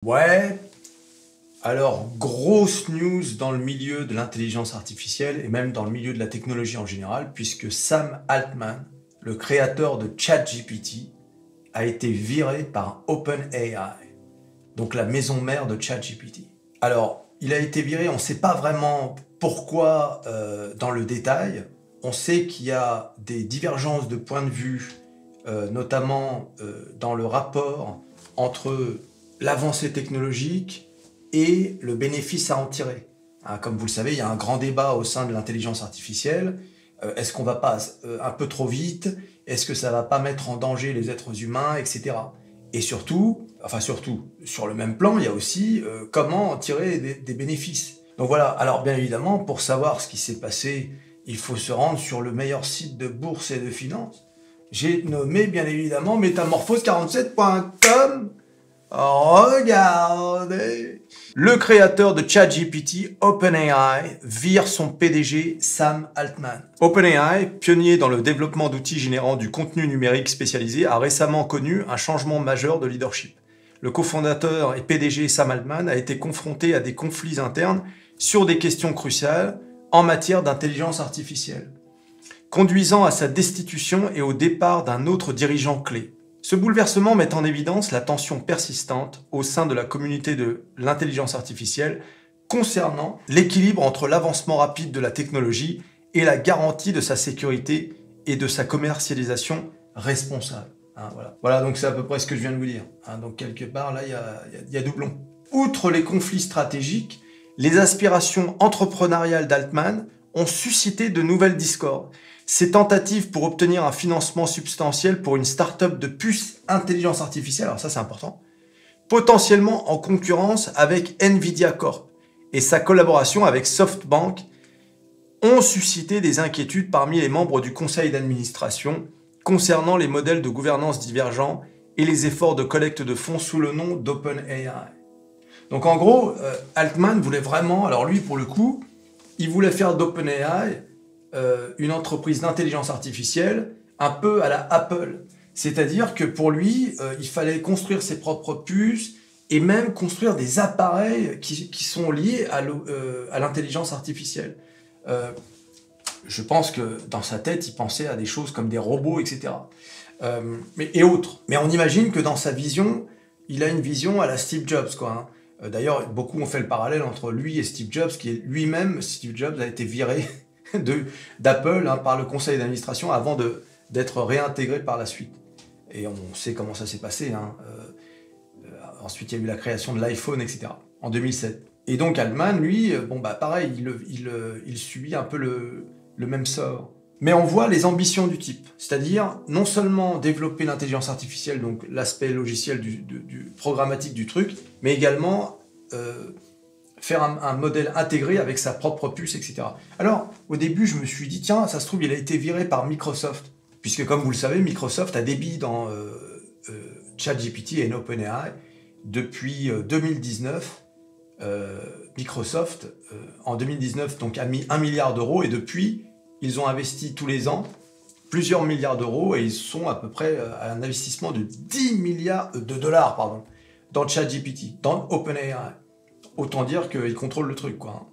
Ouais, alors grosse news dans le milieu de l'intelligence artificielle et même dans le milieu de la technologie en général, puisque Sam Altman, le créateur de ChatGPT, a été viré par OpenAI, donc la maison mère de ChatGPT. Alors, il a été viré, on ne sait pas vraiment pourquoi dans le détail. On sait qu'il y a des divergences de points de vue, notamment dans le rapport entre l'avancée technologique et le bénéfice à en tirer. Hein, comme vous le savez, il y a un grand débat au sein de l'intelligence artificielle. Est-ce qu'on va pas un peu trop vite? Est-ce que ça va pas mettre en danger les êtres humains, etc. Et surtout, sur le même plan, il y a aussi comment en tirer des bénéfices. Donc voilà, alors bien évidemment, pour savoir ce qui s'est passé, il faut se rendre sur le meilleur site de bourse et de finance. J'ai nommé bien évidemment métamorphose47.com. Regardez. Le créateur de ChatGPT, OpenAI, vire son PDG Sam Altman. OpenAI, pionnier dans le développement d'outils générant du contenu numérique spécialisé, a récemment connu un changement majeur de leadership. Le cofondateur et PDG Sam Altman a été confronté à des conflits internes sur des questions cruciales en matière d'intelligence artificielle, conduisant à sa destitution et au départ d'un autre dirigeant clé. Ce bouleversement met en évidence la tension persistante au sein de la communauté de l'intelligence artificielle concernant l'équilibre entre l'avancement rapide de la technologie et la garantie de sa sécurité et de sa commercialisation responsable. Hein, voilà, donc c'est à peu près ce que je viens de vous dire. Hein, donc quelque part, là, il y a doublon. Outre les conflits stratégiques, les aspirations entrepreneuriales d'Altman ont suscité de nouvelles discordes. Ces tentatives pour obtenir un financement substantiel pour une start-up de puces intelligence artificielle, alors ça c'est important, potentiellement en concurrence avec Nvidia Corp et sa collaboration avec SoftBank, ont suscité des inquiétudes parmi les membres du conseil d'administration concernant les modèles de gouvernance divergents et les efforts de collecte de fonds sous le nom d'OpenAI. Donc en gros, Altman voulait vraiment, alors lui pour le coup, il voulait faire d'OpenAI une entreprise d'intelligence artificielle un peu à la Apple. C'est-à-dire que pour lui, il fallait construire ses propres puces et même construire des appareils qui sont liés à l'intelligence artificielle. Je pense que dans sa tête, il pensait à des choses comme des robots, etc. Et autres. Mais on imagine que dans sa vision, il a une vision à la Steve Jobs, quoi. Hein. D'ailleurs, beaucoup ont fait le parallèle entre lui et Steve Jobs, qui est lui-même, Steve Jobs a été viré d'Apple par le conseil d'administration avant d'être réintégré par la suite. Et on sait comment ça s'est passé. Hein. Ensuite, il y a eu la création de l'iPhone, etc. en 2007. Et donc Altman, lui, pareil, il subit un peu le même sort. Mais on voit les ambitions du type. C'est-à-dire, non seulement développer l'intelligence artificielle, donc l'aspect logiciel du programmatique du truc, mais également faire un modèle intégré avec sa propre puce, etc. Alors, au début, je me suis dit, tiens, ça se trouve, il a été viré par Microsoft. Puisque, comme vous le savez, Microsoft a des billes dans ChatGPT et OpenAI depuis 2019. Microsoft, en 2019, donc, a mis 1 milliard d'euros et depuis, ils ont investi tous les ans plusieurs milliards d'euros et ils sont à peu près à un investissement de 10 milliards de dollars, dans ChatGPT, dans OpenAI. Autant dire qu'ils contrôlent le truc, quoi.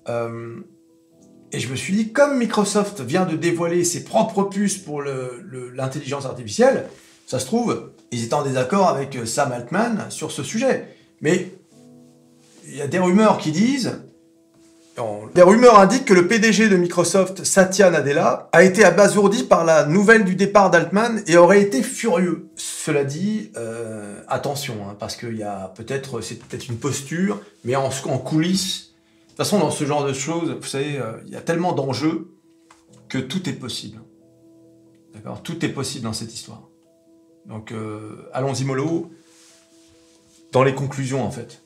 Et je me suis dit, comme Microsoft vient de dévoiler ses propres puces pour l'intelligence artificielle, ça se trouve, ils étaient en désaccord avec Sam Altman sur ce sujet. Mais il y a des rumeurs qui disent... Des rumeurs indiquent que le PDG de Microsoft, Satya Nadella, a été abasourdi par la nouvelle du départ d'Altman et aurait été furieux. Cela dit, attention, hein, parce que c'est peut-être une posture, mais en coulisses. De toute façon, dans ce genre de choses, vous savez, il y a tellement d'enjeux que tout est possible. D'accord ? Tout est possible dans cette histoire. Donc, allons-y mollo, dans les conclusions, en fait.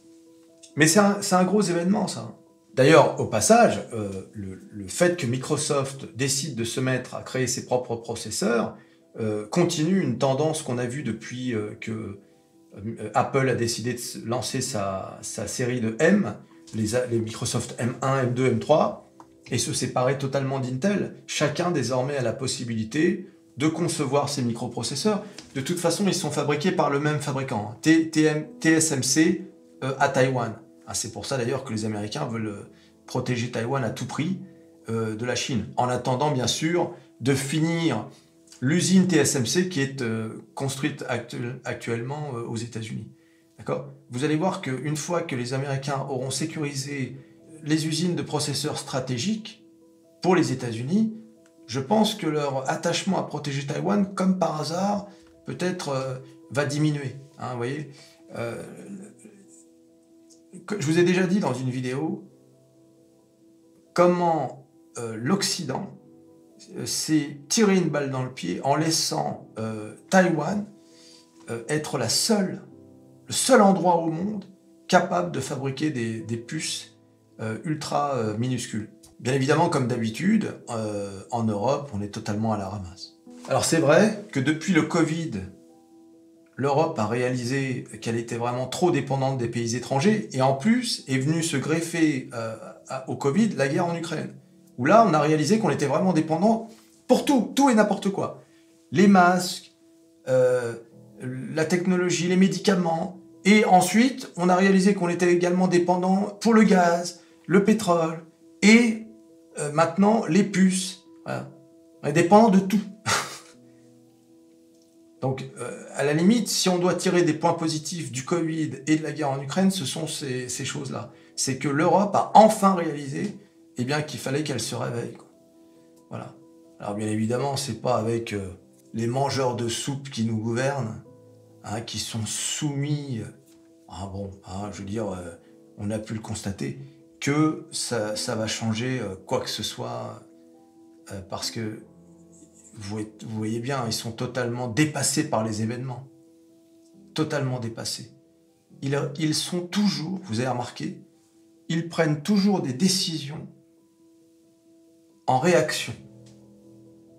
Mais c'est un gros événement, ça. D'ailleurs, au passage, le fait que Microsoft décide de se mettre à créer ses propres processeurs continue une tendance qu'on a vue depuis que Apple a décidé de lancer sa série de M, les Microsoft M1, M2, M3, et se séparer totalement d'Intel. Chacun désormais a la possibilité de concevoir ses microprocesseurs. De toute façon, ils sont fabriqués par le même fabricant, TSMC, à Taïwan. Ah, c'est pour ça d'ailleurs que les Américains veulent protéger Taïwan à tout prix de la Chine, en attendant bien sûr de finir l'usine TSMC qui est construite actuellement aux États-Unis. D'accord ? Vous allez voir qu'une fois que les Américains auront sécurisé les usines de processeurs stratégiques pour les États-Unis, je pense que leur attachement à protéger Taïwan, comme par hasard, peut-être va diminuer. Hein, vous voyez, je vous ai déjà dit dans une vidéo comment l'Occident s'est tiré une balle dans le pied en laissant Taïwan être le seul endroit au monde capable de fabriquer des puces ultra minuscules. Bien évidemment, comme d'habitude, en Europe, on est totalement à la ramasse. Alors c'est vrai que depuis le Covid, l'Europe a réalisé qu'elle était vraiment trop dépendante des pays étrangers, et en plus est venue se greffer au Covid la guerre en Ukraine, où là on a réalisé qu'on était vraiment dépendant pour tout et n'importe quoi. Les masques, la technologie, les médicaments, et ensuite on a réalisé qu'on était également dépendant pour le gaz, le pétrole, et maintenant les puces. Voilà. On est dépendant de tout. Donc, à la limite, si on doit tirer des points positifs du Covid et de la guerre en Ukraine, ce sont ces choses-là. C'est que l'Europe a enfin réalisé qu'il fallait qu'elle se réveille, quoi. Voilà. Alors, bien évidemment, c'est pas avec les mangeurs de soupe qui nous gouvernent, hein, qui sont soumis, je veux dire, on a pu le constater, que ça va changer quoi que ce soit, parce que vous voyez bien, ils sont totalement dépassés par les événements. Totalement dépassés. Ils sont toujours, vous avez remarqué, ils prennent toujours des décisions en réaction.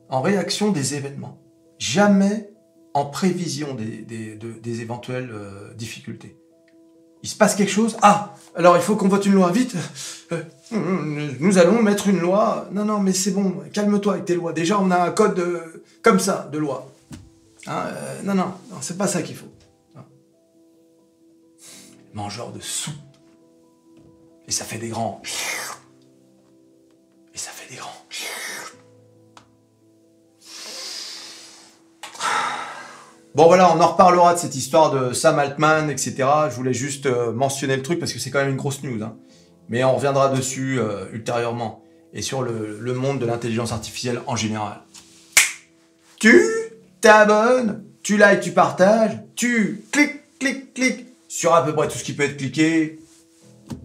En réaction des événements. Jamais en prévision des éventuelles difficultés. Il se passe quelque chose, alors il faut qu'on vote une loi, vite, nous allons mettre une loi, non mais c'est bon, calme-toi avec tes lois, déjà on a un code comme ça, de loi, hein, non, c'est pas ça qu'il faut. Mangeur de soupe, et ça fait des grands, Bon voilà, on en reparlera de cette histoire de Sam Altman, etc. Je voulais juste mentionner le truc parce que c'est quand même une grosse news. Hein. Mais on reviendra dessus ultérieurement. Et sur le monde de l'intelligence artificielle en général. Tu t'abonnes, tu likes, tu partages, tu cliques sur à peu près tout ce qui peut être cliqué.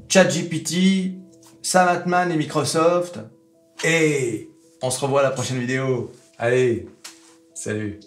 ChatGPT, Sam Altman et Microsoft. Et on se revoit à la prochaine vidéo. Allez, salut.